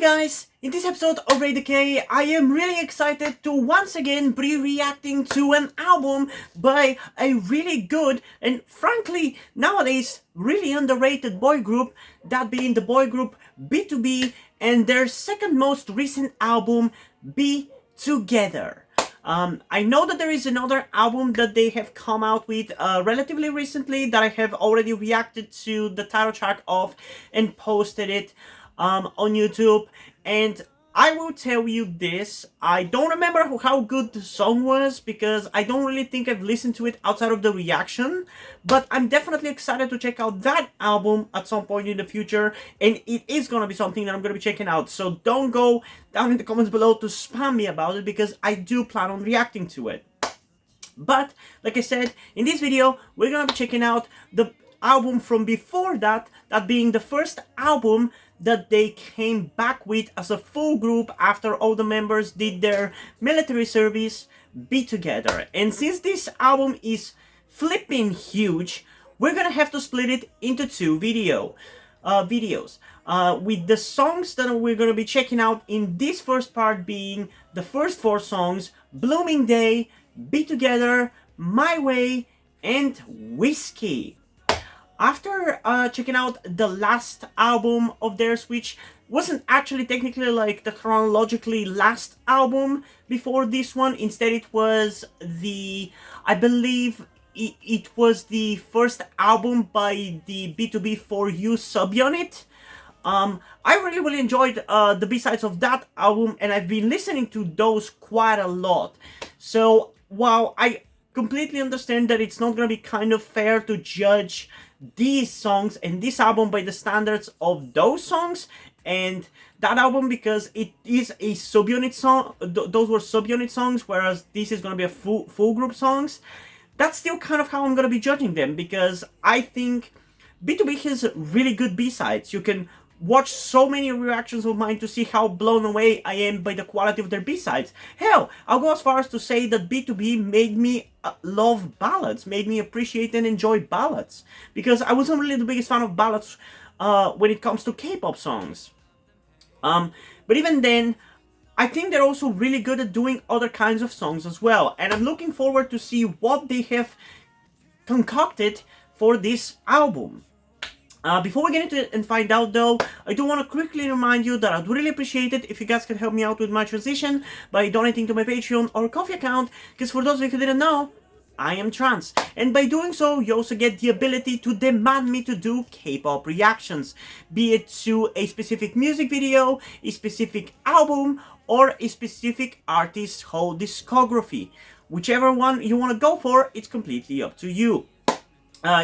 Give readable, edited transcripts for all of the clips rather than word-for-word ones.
guys, in this episode of Rate the K, I am really excited to once again be reacting to an album by a really good and frankly nowadays really underrated boy group, that being the boy group BTOB and their second most recent album, Be Together. I know that there is another album that they have come out with relatively recently that I have already reacted to the title track of and posted it on YouTube, and I will tell you this, I don't remember how good the song was because I don't really think I've listened to it outside of the reaction, but I'm definitely excited to check out that album at some point in the future, and it is gonna be something that I'm gonna be checking out, so don't go down in the comments below to spam me about it because I do plan on reacting to it. But like I said, in this video we're gonna be checking out the album from before that, that being the first album that they came back with as a full group after all the members did their military service, Be Together. And since this album is flipping huge, we're gonna have to split it into two videos. With the songs that we're gonna be checking out in this first part being the first four songs, Blooming Day, Be Together, My Way, and Whiskey. After checking out the last album of theirs, which wasn't actually technically like the chronologically last album before this one, instead it was I believe it was the first album by the BTOB For You subunit. I really enjoyed the B-sides of that album, and I've been listening to those quite a lot. So while I completely understand that it's not going to be kind of fair to judge these songs and this album by the standards of those songs and that album because it is a subunit song, those were subunit songs, whereas this is going to be a full group songs, that's still kind of how I'm going to be judging them, because I think BTOB has really good B-sides. You can watch so many reactions of mine to see how blown away I am by the quality of their B-sides. Hell, I'll go as far as to say that BTOB made me love ballads, made me appreciate and enjoy ballads, because I wasn't really the biggest fan of ballads when it comes to K-pop songs. But even then, I think they're also really good at doing other kinds of songs as well, and I'm looking forward to see what they have concocted for this album. Before we get into it and find out though, I do want to quickly remind you that I'd really appreciate it if you guys could help me out with my transition by donating to my Patreon or Coffee account, because for those of you who didn't know, I am trans, and by doing so you also get the ability to demand me to do K-pop reactions, be it to a specific music video, a specific album, or a specific artist's whole discography. Whichever one you want to go for, it's completely up to you.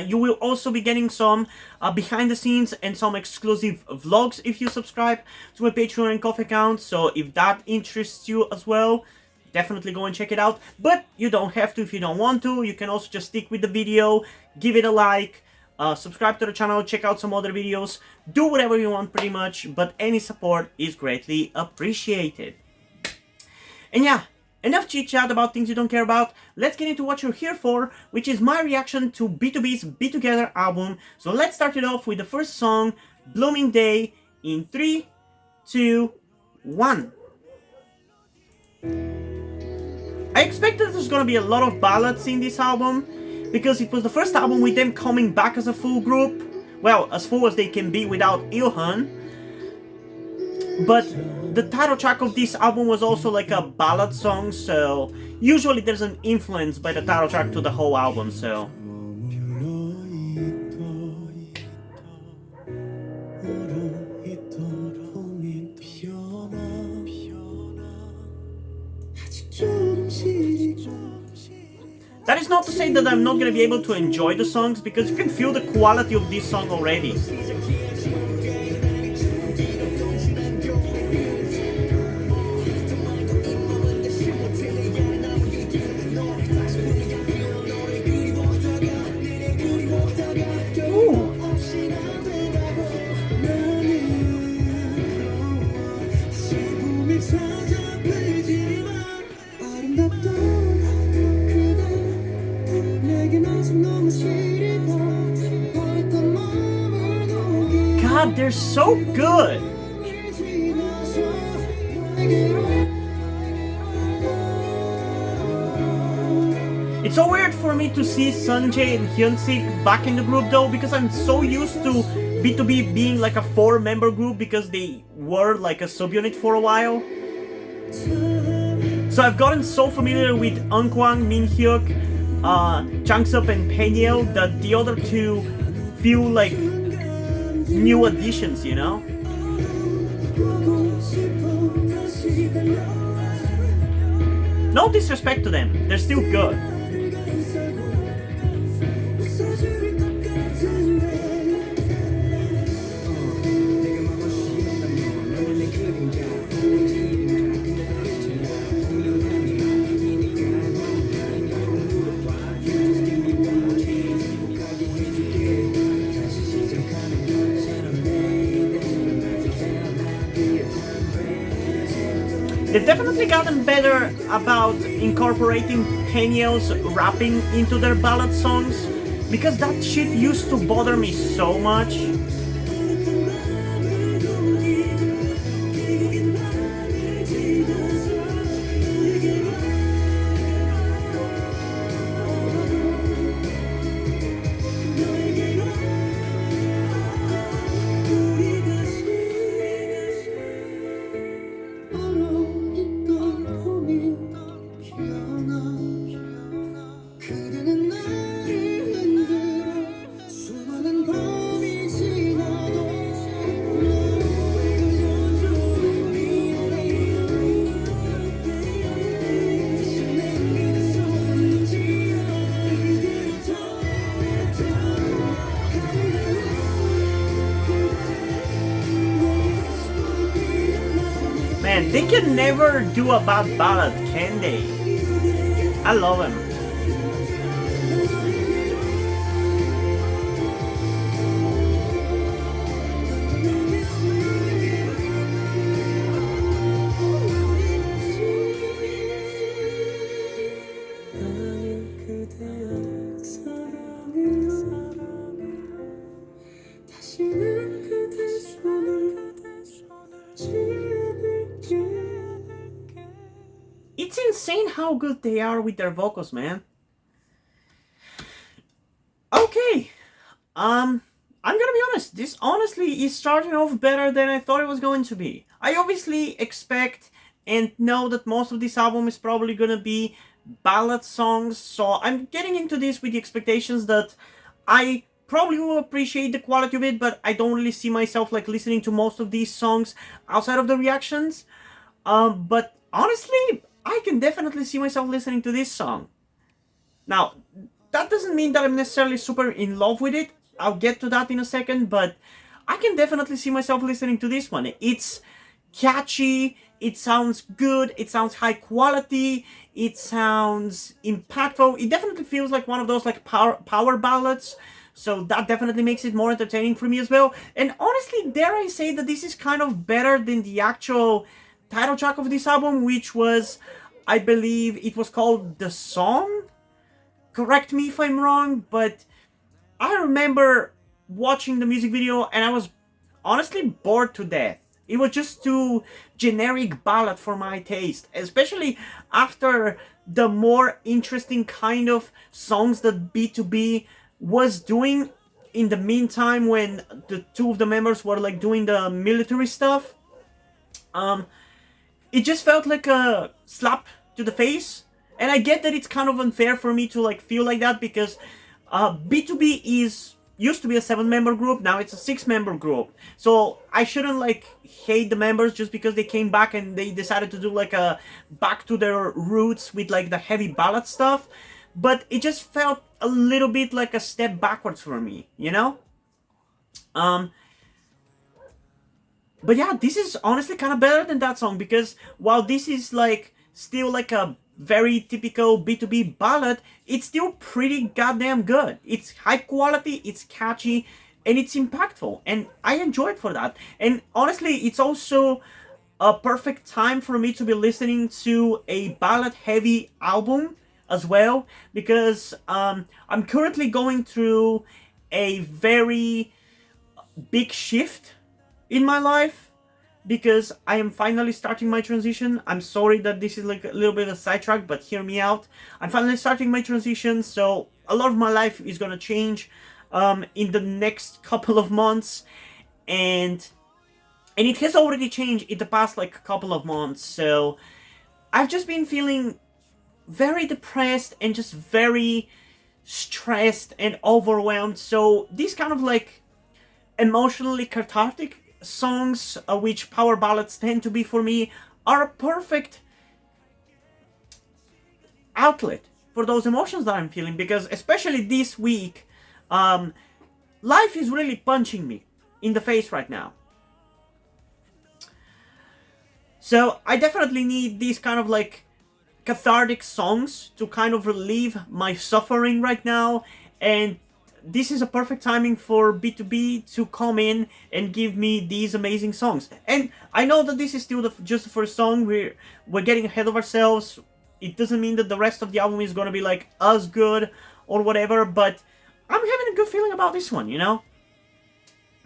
You will also be getting some behind the scenes and some exclusive vlogs if you subscribe to my Patreon and Coffee account, so if that interests you as well, definitely go and check it out. But you don't have to if you don't want to. You can also just stick with the video, give it a like, subscribe to the channel, check out some other videos, do whatever you want pretty much, but any support is greatly appreciated. And yeah, enough chit chat about things you don't care about. Let's get into what you're here for, which is my reaction to BTOB's Be Together album. So let's start it off with the first song, Blooming Day, in 3, 2, 1. I expected there's gonna be a lot of ballads in this album, because it was the first album with them coming back as a full group. Well, as full as they can be without Ilhan. But the title track of this album was also like a ballad song, so usually there's an influence by the title track to the whole album, so. That is not to say that I'm not gonna be able to enjoy the songs, because you can feel the quality of this song already. God, they're so good! It's so weird for me to see Sanjay and Hyunsik back in the group though, because I'm so used to BTOB being like a 4-member group because they were like a subunit for a while. So I've gotten so familiar with Eunkwang, Minhyuk, Changsup and Peniel that the other two feel like new additions, you know? No disrespect to them, they're still good. They've definitely gotten better about incorporating Peniel's rapping into their ballad songs, because that shit used to bother me so much. Man, they can never do a bad ballad, can they? I love them. It's insane how good they are with their vocals, man. Okay, I'm gonna be honest, this honestly is starting off better than I thought it was going to be. I obviously expect and know that most of this album is probably gonna be ballad songs, so I'm getting into this with the expectations that I probably will appreciate the quality of it, but I don't really see myself like listening to most of these songs outside of the reactions. But honestly, I can definitely see myself listening to this song. Now, that doesn't mean that I'm necessarily super in love with it. I'll get to that in a second, but I can definitely see myself listening to this one. It's catchy, it sounds good, it sounds high quality, it sounds impactful. It definitely feels like one of those like power ballads. So that definitely makes it more entertaining for me as well. And honestly, dare I say that this is kind of better than the actual title track of this album, which was, I believe it was called The Song? Correct me if I'm wrong, but I remember watching the music video and I was honestly bored to death. It was just too generic ballad for my taste, especially after the more interesting kind of songs that BTOB was doing in the meantime when the two of the members were like doing the military stuff. It just felt like a slap to the face, and I get that it's kind of unfair for me to like feel like that because BTOB used to be a 7-member group, now it's a 6-member group. So I shouldn't like hate the members just because they came back and they decided to do like a back to their roots with like the heavy ballad stuff. But it just felt a little bit like a step backwards for me, you know? But yeah, this is honestly kind of better than that song, because while this is like still like a very typical BTOB ballad, it's still pretty goddamn good. It's high quality, it's catchy, and it's impactful, and I enjoy it for that. And honestly, it's also a perfect time for me to be listening to a ballad heavy album as well, because I'm currently going through a very big shift in my life. because I am finally starting my transition. I'm sorry that this is like a little bit of a sidetrack, but hear me out. I'm finally starting my transition, so a lot of my life is gonna change in the next couple of months, and it has already changed in the past like couple of months. So I've just been feeling very depressed and just very stressed and overwhelmed. So these kind of like emotionally cathartic songs, which power ballads tend to be for me, are a perfect outlet for those emotions that I'm feeling, because especially this week, life is really punching me in the face right now. So I definitely need these kind of like cathartic songs to kind of relieve my suffering right now, and this is a perfect timing for BTOB to come in and give me these amazing songs. And I know that this is still just the first song. We're getting ahead of ourselves. It doesn't mean that the rest of the album is gonna be like as good or whatever, but I'm having a good feeling about this one, you know?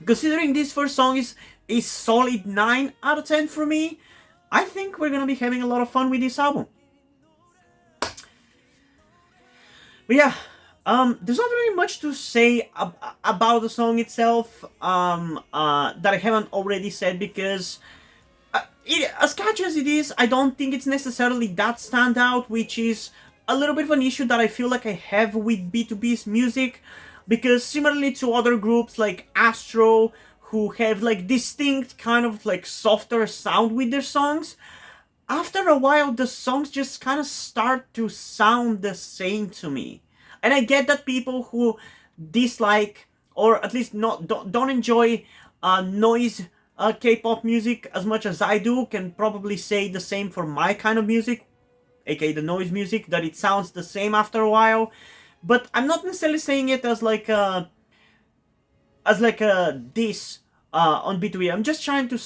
Considering this first song is a solid 9 out of 10 for me, I think we're gonna be having a lot of fun with this album. But yeah, there's not really much to say about the song itself that I haven't already said, because as catchy as it is, I don't think it's necessarily that standout, which is a little bit of an issue that I feel like I have with BTOB's music, because similarly to other groups like Astro, who have like distinct kind of like softer sound with their songs, after a while the songs just kind of start to sound the same to me. And I get that people who dislike, or at least don't enjoy noise K-pop music as much as I do, can probably say the same for my kind of music, aka the noise music, that it sounds the same after a while. But I'm not necessarily saying it as like a diss on BTOB. I'm just trying to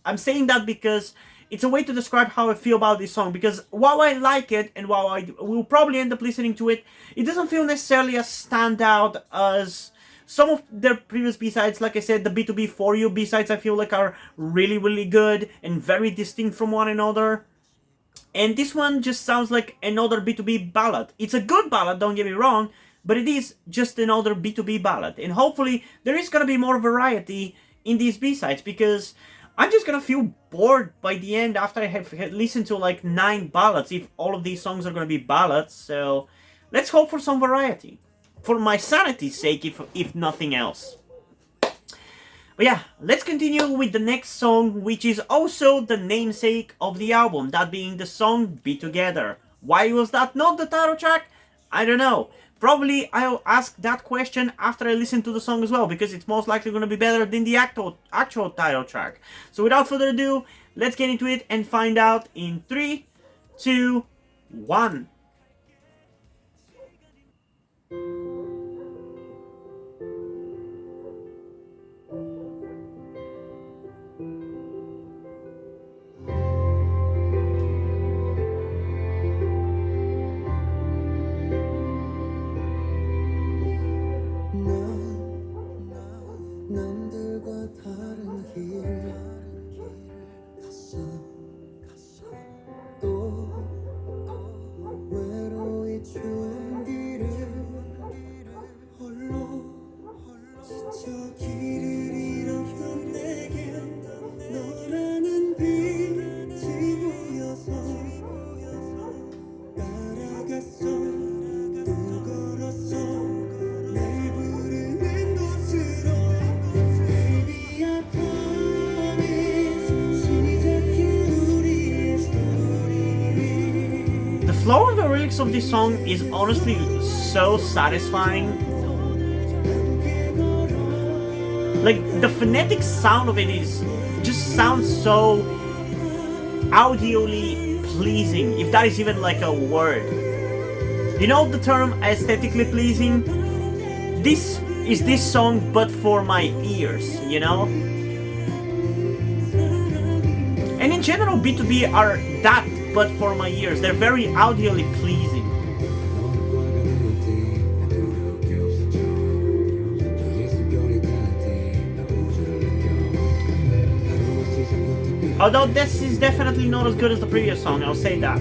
I'm saying that because it's a way to describe how I feel about this song, because while I like it and while I will probably end up listening to it, it doesn't feel necessarily as standout as some of their previous B-sides. Like I said, the BTOB For You B-sides I feel like are really, really good and very distinct from one another. And this one just sounds like another BTOB ballad. It's a good ballad, don't get me wrong, but it is just another BTOB ballad. And hopefully there is going to be more variety in these B-sides, because I'm just gonna feel bored by the end after I have listened to like 9 ballads, if all of these songs are gonna be ballads. So let's hope for some variety, for my sanity's sake, if nothing else. But yeah, let's continue with the next song, which is also the namesake of the album, that being the song Be Together. Why was that not the title track? I don't know. Probably I'll ask that question after I listen to the song as well, because it's most likely going to be better than the actual title track. So without further ado, let's get into it and find out in 3, 2, 1. The flow of the lyrics of this song is honestly so satisfying. Like, the phonetic sound of it just sounds so audially pleasing, if that is even like a word. You know the term aesthetically pleasing? This is this song but for my ears, you know? And in general, BTOB are that but for my ears. They're very audially pleasing. Although this is definitely not as good as the previous song, I'll say that.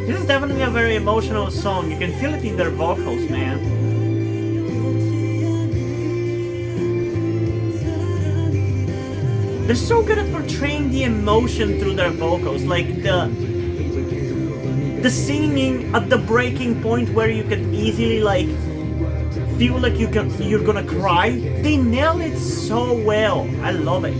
This is definitely a very emotional song. You can feel it in their vocals, man. They're so good at portraying the emotion through their vocals, like the singing at the breaking point where you can easily like feel like you're gonna cry. They nail it so well. I love it.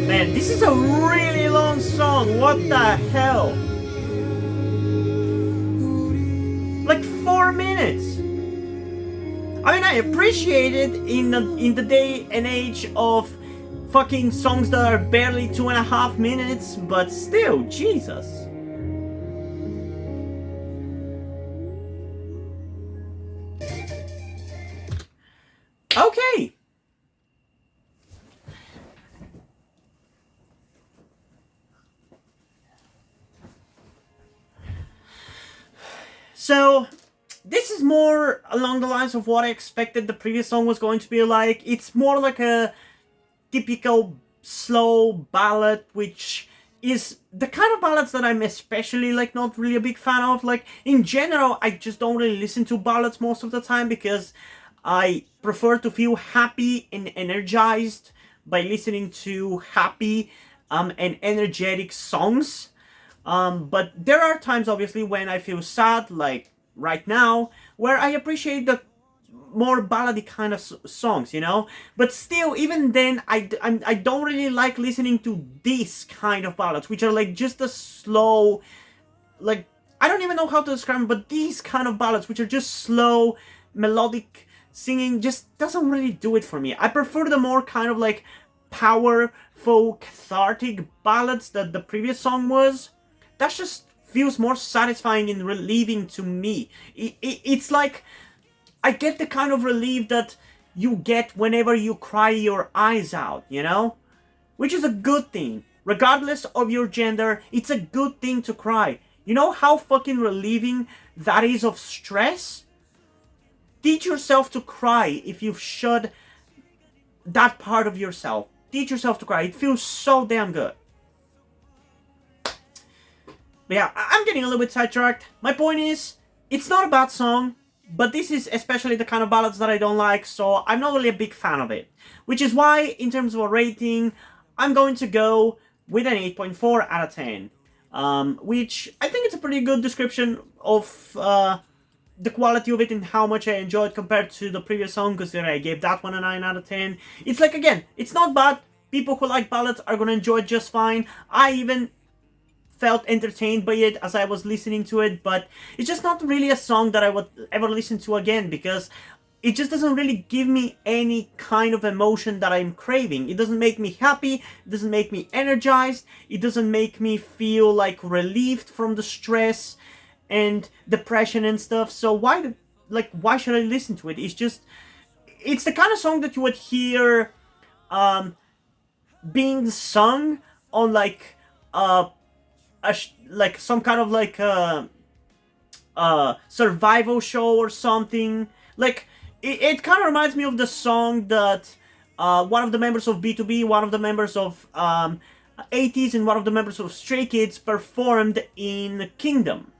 Man, this is a really long song. What the hell? Like 4 minutes. I mean, I appreciate it in the day and age of fucking songs that are barely 2.5 minutes, but still, Jesus. Okay. So, this is more along the lines of what I expected the previous song was going to be like. It's more like a typical slow ballad, which is the kind of ballads that I'm especially like not really a big fan of. Like, in general, I just don't really listen to ballads most of the time because I prefer to feel happy and energized by listening to happy and energetic songs. But there are times, obviously, when I feel sad, like right now, where I appreciate the more ballady kind of songs, you know? But still, even then, I don't really like listening to this kind of ballads, which are like just a slow, like, I don't even know how to describe them, but these kind of ballads, which are just slow, melodic singing, just doesn't really do it for me. I prefer the more kind of like powerful, cathartic ballads that the previous song was. That just feels more satisfying and relieving to me. It's like I get the kind of relief that you get whenever you cry your eyes out, you know? Which is a good thing. Regardless of your gender, it's a good thing to cry. You know how fucking relieving that is of stress? Teach yourself to cry if you've shed that part of yourself. Teach yourself to cry. It feels so damn good. But yeah, I'm getting a little bit sidetracked. My point is, it's not a bad song, but this is especially the kind of ballads that I don't like, so I'm not really a big fan of it. Which is why, in terms of a rating, I'm going to go with an 8.4 out of 10. Which I think it's a pretty good description of the quality of it and how much I enjoyed compared to the previous song, considering I gave that one a 9 out of 10. It's like, again, it's not bad. People who like ballads are going to enjoy it just fine. I even felt entertained by it as I was listening to it, but it's just not really a song that I would ever listen to again, because it just doesn't really give me any kind of emotion that I'm craving. It doesn't make me happy, it doesn't make me energized, it doesn't make me feel like relieved from the stress and depression and stuff. So why should I listen to it? It's the kind of song that you would hear being sung on like some kind of like survival show or something. Like it kind of reminds me of the song that one of the members of BTOB, one of the members of 80s, and one of the members of Stray Kids performed in Kingdom.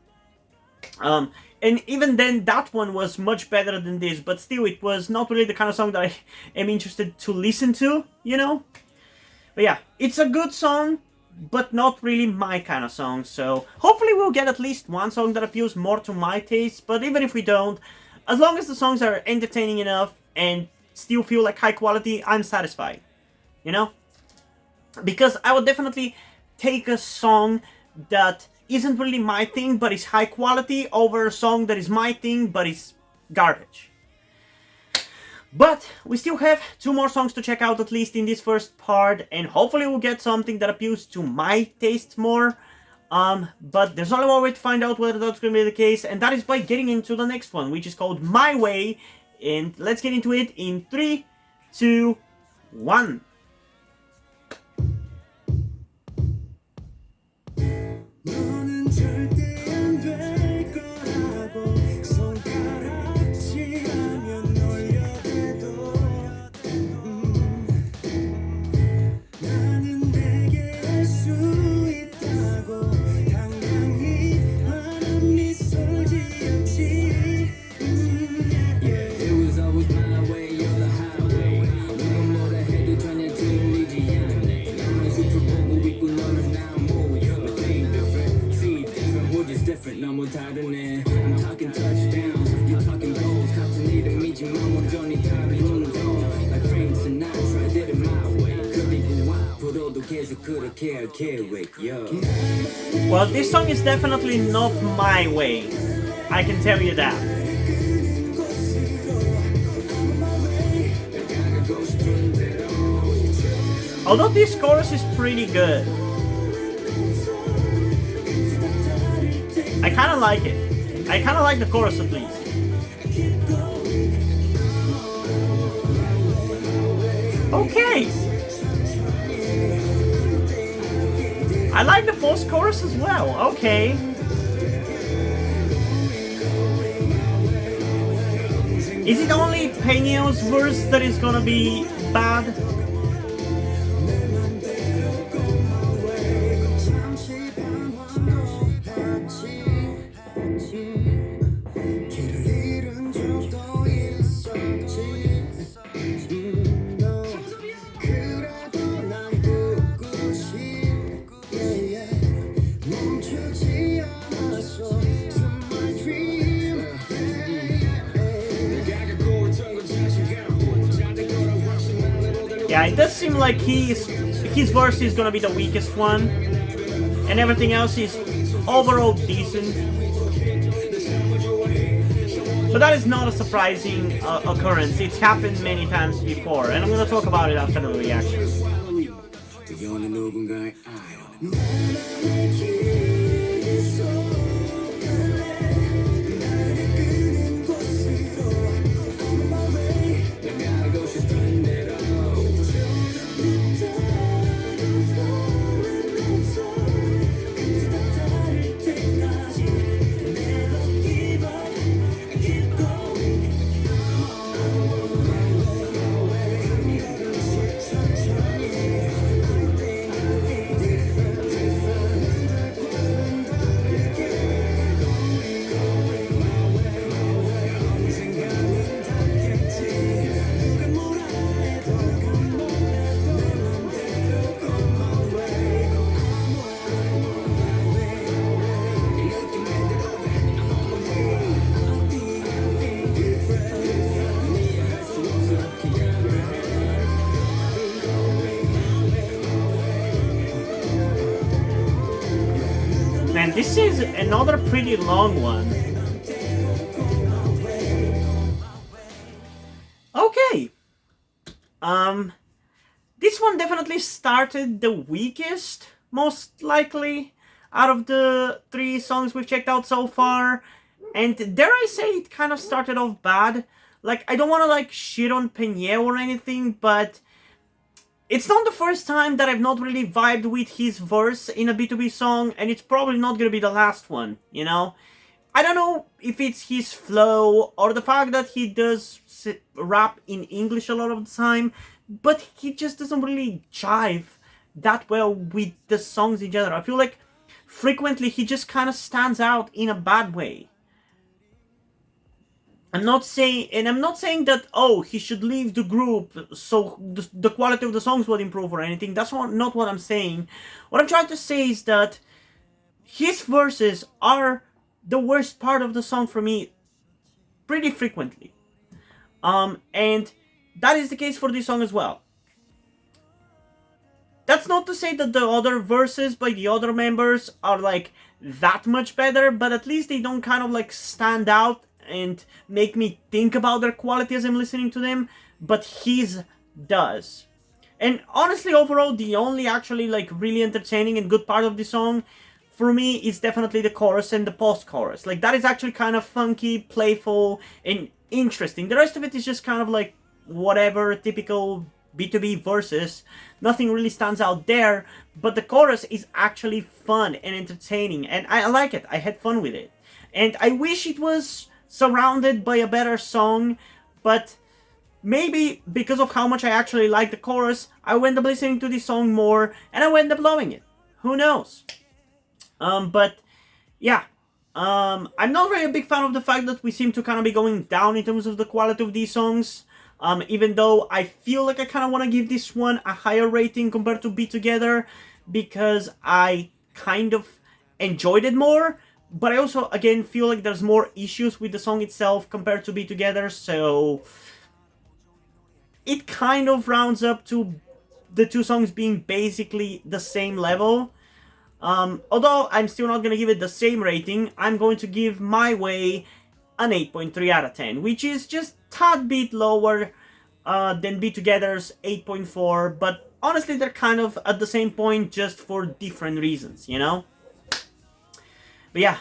And even then, that one was much better than this, but still, it was not really the kind of song that I am interested to listen to, you know? But yeah, it's a good song, but not really my kind of song, so hopefully we'll get at least one song that appeals more to my taste. But even if we don't, as long as the songs are entertaining enough and still feel like high quality, I'm satisfied, you know? Because I would definitely take a song that isn't really my thing but is high quality over a song that is my thing but is garbage. But we still have 2 more songs to check out, at least in this first part, and hopefully we'll get something that appeals to my taste more. But there's only one way to find out whether that's going to be the case, and that is by getting into the next one, which is called My Way. And let's get into it in 3, 2, 1. I'm talking touchdowns, you're talking goals. Got to need to meet you, mama. Don't need time to hold on. Like Frank Sinatra, did it my way. Could be wild, put all the kids who could have carried, yo. Well, this song is definitely not my way. I can tell you that. Although this chorus is pretty good. I kind of like it. I kind of like the chorus at least. Okay. I like the post-chorus as well. Okay. Is it only Peña's verse that is gonna be bad? Yeah, it does seem like his verse is gonna be the weakest one, and everything else is overall decent. But that is not a surprising occurrence. It's happened many times before, and I'm gonna talk about it after the reaction. Man, this is another pretty long one. This one definitely started the weakest, most likely, out of the 3 songs we've checked out so far. And dare I say, it kind of started off bad. Like, I don't want to, like, shit on Peña or anything, but it's not the first time that I've not really vibed with his verse in a BTOB song, and it's probably not gonna be the last one, you know? I don't know if it's his flow or the fact that he does rap in English a lot of the time, but he just doesn't really jive that well with the songs in general. I feel like frequently he just kind of stands out in a bad way. I'm not saying that, oh, he should leave the group so the quality of the songs will improve or anything. That's not what I'm saying. What I'm trying to say is that his verses are the worst part of the song for me pretty frequently. And that is the case for this song as well. That's not to say that the other verses by the other members are like that much better, but at least they don't kind of like stand out and make me think about their quality as I'm listening to them, but his does. And honestly, overall, the only actually like really entertaining and good part of the song for me is definitely the chorus and the post-chorus. Like, that is actually kind of funky, playful, and interesting. The rest of it is just kind of like whatever, typical BTOB verses. Nothing really stands out there, but the chorus is actually fun and entertaining, and I like it. I had fun with it. And I wish it was surrounded by a better song, but maybe because of how much I actually like the chorus, I wound up listening to this song more, and I wound up loving it. Who knows? But yeah, I'm not really a big fan of the fact that we seem to kind of be going down in terms of the quality of these songs. Even though I feel like I kind of want to give this one a higher rating compared to Be Together, because I kind of enjoyed it more. But I also, again, feel like there's more issues with the song itself compared to Be Together, so it kind of rounds up to the 2 songs being basically the same level. Although I'm still not going to give it the same rating, I'm going to give My Way an 8.3 out of 10, which is just a tad bit lower than Be Together's 8.4, but honestly they're kind of at the same point, just for different reasons, you know? But yeah,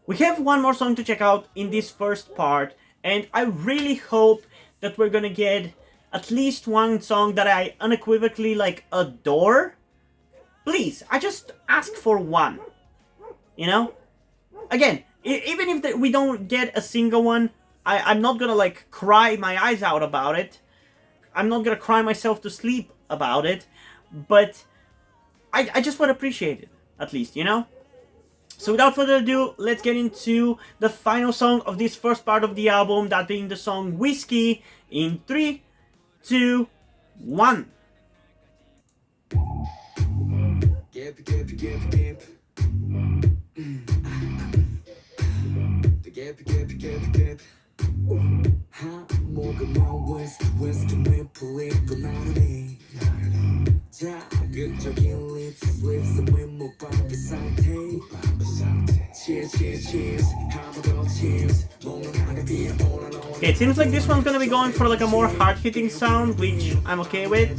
we have one more song to check out in this first part, and I really hope that we're gonna get at least one song that I unequivocally like adore. Please, I just ask for one, you know? Again, even if we don't get a single one, I'm not gonna like cry my eyes out about it. I'm not gonna cry myself to sleep about it, but I just would appreciate it, at least, you know? So without further ado, let's get into the final song of this first part of the album, that being the song Whiskey, in 3, 2, 1. Okay, it seems like this one's gonna be going for like a more hard-hitting sound, which I'm okay with.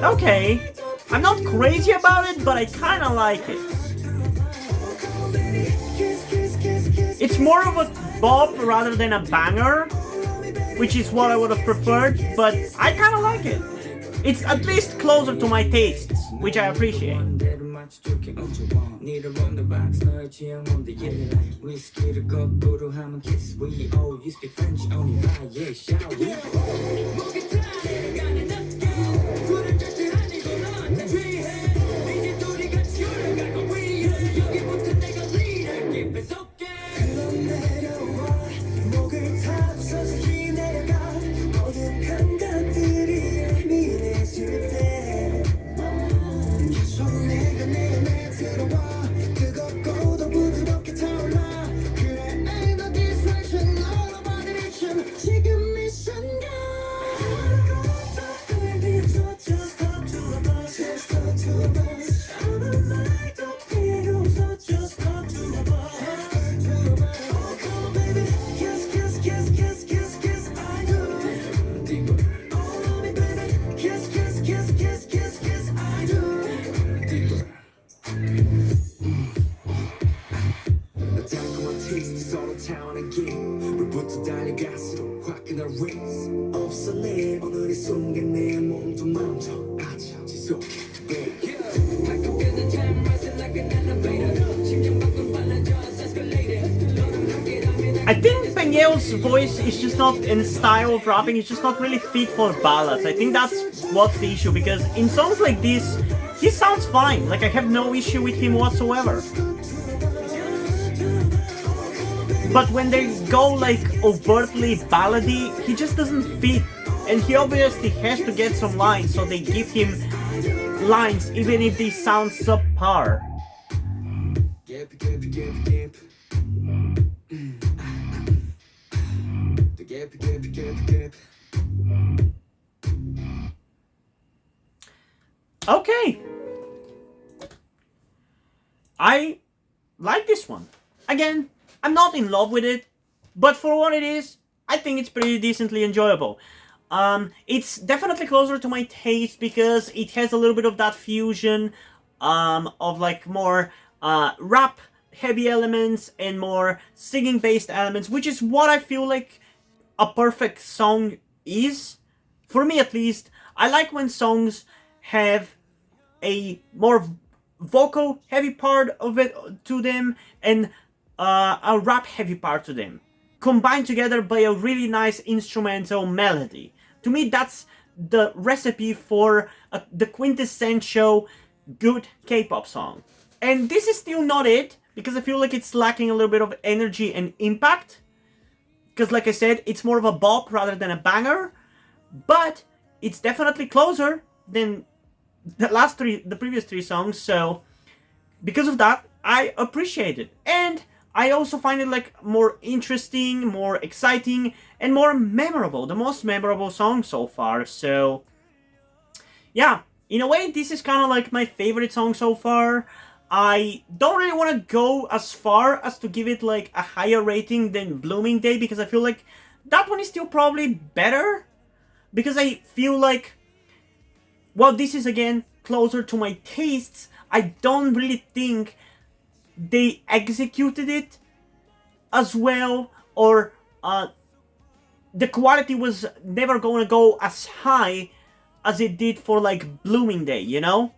Okay, I'm not crazy about it, but I kinda like it. It's more of a bop rather than a banger, which is what I would have preferred, but I kinda like it. It's at least closer to my tastes, which I appreciate. 서로 차원하게 불부터 달려갈수록 화끈한 race 없어내 오늘의 순간 내 몸도 멈춰 아차 지속 I can feel the time rising like an elevator 심장박동 빨라져 escalated 너랑 함께라면 I think Penguel's voice is just not in style of rapping, it's just not really fit for ballads. I think that's what's the issue, because in songs like this, he sounds fine. Like, I have no issue with him whatsoever. But when they go like overtly ballady, he just doesn't fit. And he obviously has to get some lines, so they give him lines even if they sound subpar. Okay. I like this one. Again, I'm not in love with it, but for what it is, I think it's pretty decently enjoyable. It's definitely closer to my taste because it has a little bit of that fusion of like more rap heavy elements and more singing based elements, which is what I feel like a perfect song is. For me at least, I like when songs have a more vocal heavy part of it to them and a rap heavy part to them, combined together by a really nice instrumental melody. To me, that's the recipe for the quintessential good K-pop song. And this is still not it, because I feel like it's lacking a little bit of energy and impact. Because like I said, it's more of a bop rather than a banger. But it's definitely closer than the previous three songs. So because of that, I appreciate it. And I also find it like more interesting, more exciting, and more memorable. The most memorable song so far. So yeah, in a way, this is kind of like my favorite song so far. I don't really want to go as far as to give it like a higher rating than Blooming Day, because I feel like that one is still probably better. Because I feel like, while this is again closer to my tastes, I don't really think they executed it as well, or the quality was never going to go as high as it did for like Blooming Day, you know?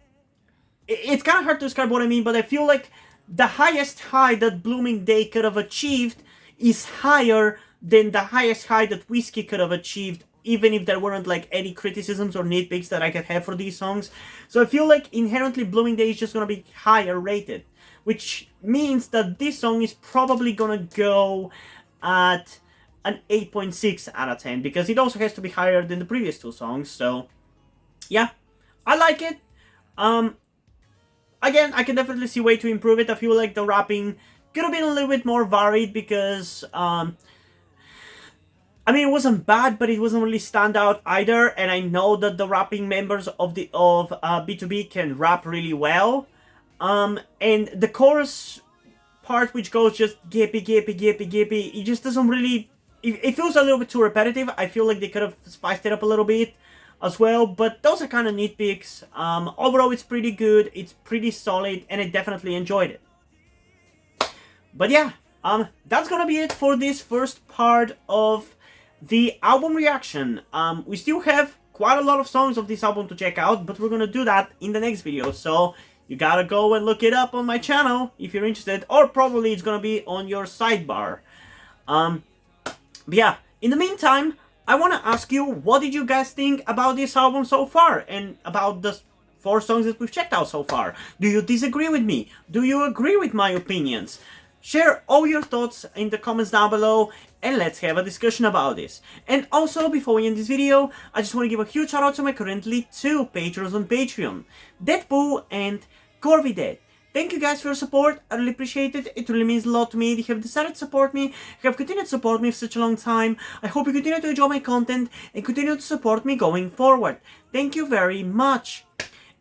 It's kind of hard to describe what I mean, but I feel like the highest high that Blooming Day could have achieved is higher than the highest high that Whiskey could have achieved, even if there weren't like any criticisms or nitpicks that I could have for these songs. So I feel like inherently Blooming Day is just going to be higher rated, which means that this song is probably going to go at an 8.6 out of 10, because it also has to be higher than the previous two songs. So yeah, I like it. Again, I can definitely see a way to improve it. I feel like the rapping could have been a little bit more varied, because I mean, it wasn't bad, but it wasn't really stand out either. And I know that the rapping members of BTOB can rap really well. And the chorus part, which goes just gippy, gippy, gippy, gippy, it just doesn't really... It feels a little bit too repetitive. I feel like they could have spiced it up a little bit as well, but those are kind of nitpicks. Overall, it's pretty good, it's pretty solid, and I definitely enjoyed it. But yeah, that's gonna be it for this first part of the album reaction. We still have quite a lot of songs of this album to check out, but we're gonna do that in the next video, so you gotta go and look it up on my channel if you're interested, or probably it's gonna be on your sidebar. But yeah, in the meantime, I want to ask you, what did you guys think about this album so far, and about the 4 songs that we've checked out so far? Do you disagree with me? Do you agree with my opinions? Share all your thoughts in the comments down below, and let's have a discussion about this. And also, before we end this video, I just want to give a huge shout out to my currently 2 patrons on Patreon, Deadpool and Corvidet. Thank you guys for your support, I really appreciate it, it really means a lot to me. You have decided to support me, you have continued to support me for such a long time. I hope you continue to enjoy my content and continue to support me going forward. Thank you very much.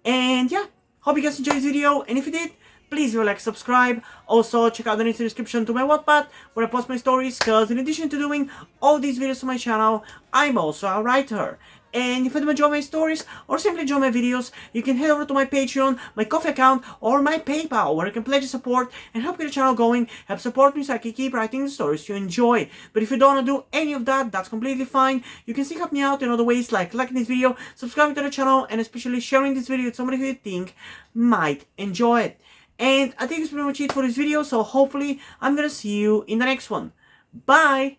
And yeah, hope you guys enjoyed this video, and if you did, please leave a like, subscribe. Also, check out the link in the description to my Wattpad, where I post my stories, because in addition to doing all these videos on my channel, I'm also a writer. And if you enjoy my stories or simply enjoy my videos, you can head over to my Patreon, my Coffee account, or my PayPal, where you can pledge your support and help get the channel going, help support me so I can keep writing the stories you enjoy. But if you don't want to do any of that, that's completely fine. You can still help me out in other ways, like liking this video, subscribing to the channel, and especially sharing this video with somebody who you think might enjoy it. And I think that's pretty much it for this video, so hopefully I'm gonna see you in the next one. Bye!